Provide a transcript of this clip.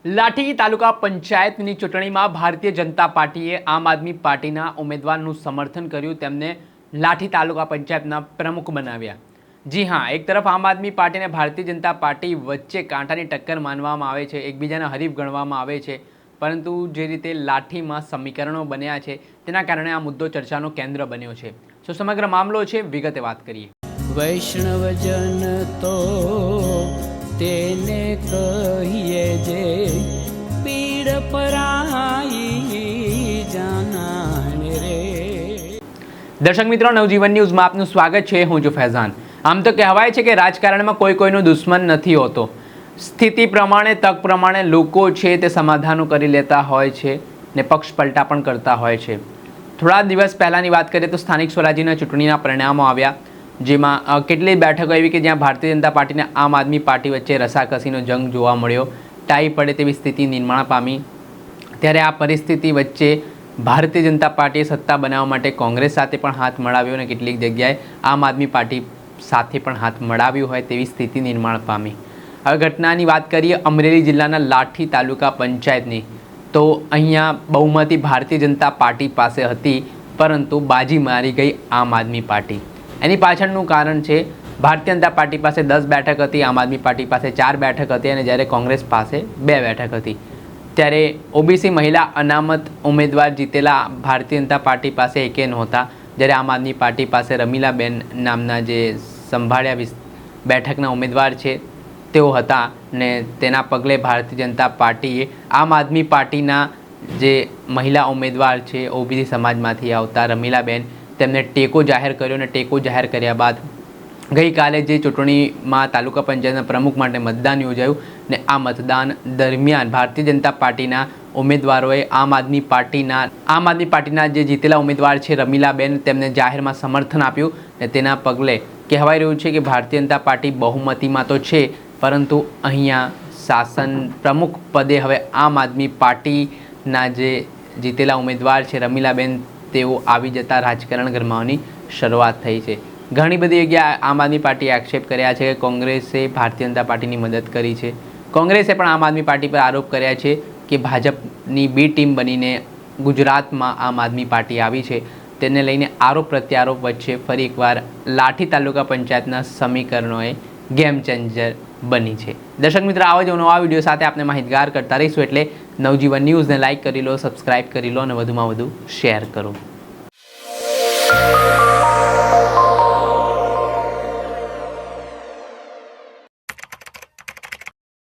લાઠી તાલુકા પંચાયતની ચૂંટણીમાં ભારતીય જનતા પાર્ટીએ આમ આદમી પાર્ટીના ઉમેદવારનું સમર્થન કર્યું, તેમને લાઠી તાલુકા પંચાયતના પ્રમુખ બનાવ્યા। જી હા, એક તરફ આમ આદમી પાર્ટી અને ભારતીય જનતા પાર્ટી વચ્ચે કાંટાની ટક્કર માનવામાં આવે છે, એકબીજાના હરીફ ગણવામાં આવે છે, પરંતુ જે રીતે લાઠીમાં સમીકરણો બન્યા છે તેના કારણે આ મુદ્દો ચર્ચાનો કેન્દ્ર બન્યો છે। તો સમગ્ર મામલો છે, વિગતે વાત કરીએ। વૈષ્ણવજન તો તેને કહીએ જે પીડ પરાઈ જાનાને રે। દર્શક મિત્રો, નવજીવન ન્યૂઝમાં આપનું સ્વાગત છે। હું છું ફૈઝાન। આમ તો કહેવાય છે કે રાજકારણમાં કોઈનો દુશ્મન નથી હોતો। સ્થિતિ પ્રમાણે, તક પ્રમાણે લોકો છે તે સમાધાનો કરી લેતા હોય છે ને પક્ષ પલટા પણ કરતા હોય છે। થોડા દિવસ પહેલાંની વાત કરીએ તો સ્થાનિક સ્વરાજ્યના ચૂંટણીના પરિણામો આવ્યા, જેમાં કેટલીય બેઠકો એવી કે જ્યાં ભારતીય જનતા પાર્ટી અને આમ આદમી પાર્ટી વચ્ચે રસાકસીનો જંગ જોવા મળ્યો, ટાઈ પડે તેવી સ્થિતિ નિર્માણ પામી। ત્યારે આ પરિસ્થિતિ વચ્ચે ભારતીય જનતા પાર્ટીએ સત્તા બનાવવા માટે કોંગ્રેસ સાથે પણ હાથ મળાવ્યો અને કેટલીક જગ્યાએ આમ આદમી પાર્ટી સાથે પણ હાથ મળાવ્યું હોય તેવી સ્થિતિ નિર્માણ પામી। હવે ઘટનાની વાત કરીએ અમરેલી જિલ્લાના લાઠી તાલુકા પંચાયતની, તો અહીંયા બહુમતી ભારતીય જનતા પાર્ટી પાસે હતી, પરંતુ બાજી મારી ગઈ આમ આદમી પાર્ટી। એની પાછળનું કારણ છે, ભારતીય જનતા પાર્ટી પાસે 10 બેઠક હતી, આમ આદમી પાર્ટી પાસે 4 બેઠક હતી અને જ્યારે કોંગ્રેસ પાસે 2 બેઠક હતી। ત્યારે ઓબીસી મહિલા અનામત ઉમેદવાર જીતેલા ભારતીય જનતા પાર્ટી પાસે એકે નહોતા, જ્યારે આમ આદમી પાર્ટી પાસે રમીલાબેન નામના જે સંભાળ્યા બેઠકના ઉમેદવાર છે તેઓ હતા ને તેના પગલે ભારતીય જનતા પાર્ટીએ આમ આદમી પાર્ટીના જે મહિલા ઉમેદવાર છે ઓબીસી સમાજમાંથી આવતા રમીલાબેન, તેમને ટેકો જાહેર કર્યો અને ટેકો જાહેર કર્યા બાદ ગઈકાલે જે ચૂંટણીમાં તાલુકા પંચાયતના પ્રમુખ માટે મતદાન યોજાયું ને આ મતદાન દરમિયાન ભારતીય જનતા પાર્ટીના ઉમેદવારોએ આમ આદમી પાર્ટીના જે જીતેલા ઉમેદવાર છે રમીલાબેન, તેમને જાહેરમાં સમર્થન આપ્યું ને તેના પગલે કહેવાય રહ્યું છે કે ભારતીય જનતા પાર્ટી બહુમતીમાં તો છે, પરંતુ અહીંયા શાસન પ્રમુખ પદે હવે આમ આદમી પાર્ટીના જે જીતેલા ઉમેદવાર છે રમીલાબેન, તેઓ આવી જતા રાજકારણ ગરમાવાની શરૂઆત થઈ છે। ઘણી બધી જગ્યાએ આમ આદમી પાર્ટીએ આક્ષેપ કર્યા છે કે કોંગ્રેસે ભારતીય જનતા પાર્ટીની મદદ કરી છે। કોંગ્રેસે પણ આમ આદમી પાર્ટી પર આરોપ કર્યા છે કે ભાજપની બી ટીમ બનીને ગુજરાતમાં આમ આદમી પાર્ટી આવી છે। તેને લઈને આરોપ પ્રત્યારોપ વચ્ચે ફરી એકવાર લાઠી તાલુકા પંચાયતના સમીકરણોએ ગેમ ચેન્જર બની છે। દર્શક મિત્રો, આવા જ નવા વિડીયો સાથે આપણે માહિતગાર કરતા રહીશું, એટલે નવજીવન ન્યૂઝને લાઇક કરી લો, સબસ્ક્રાઇબ કરી લો અને વધુમાં વધુ શેર કરો।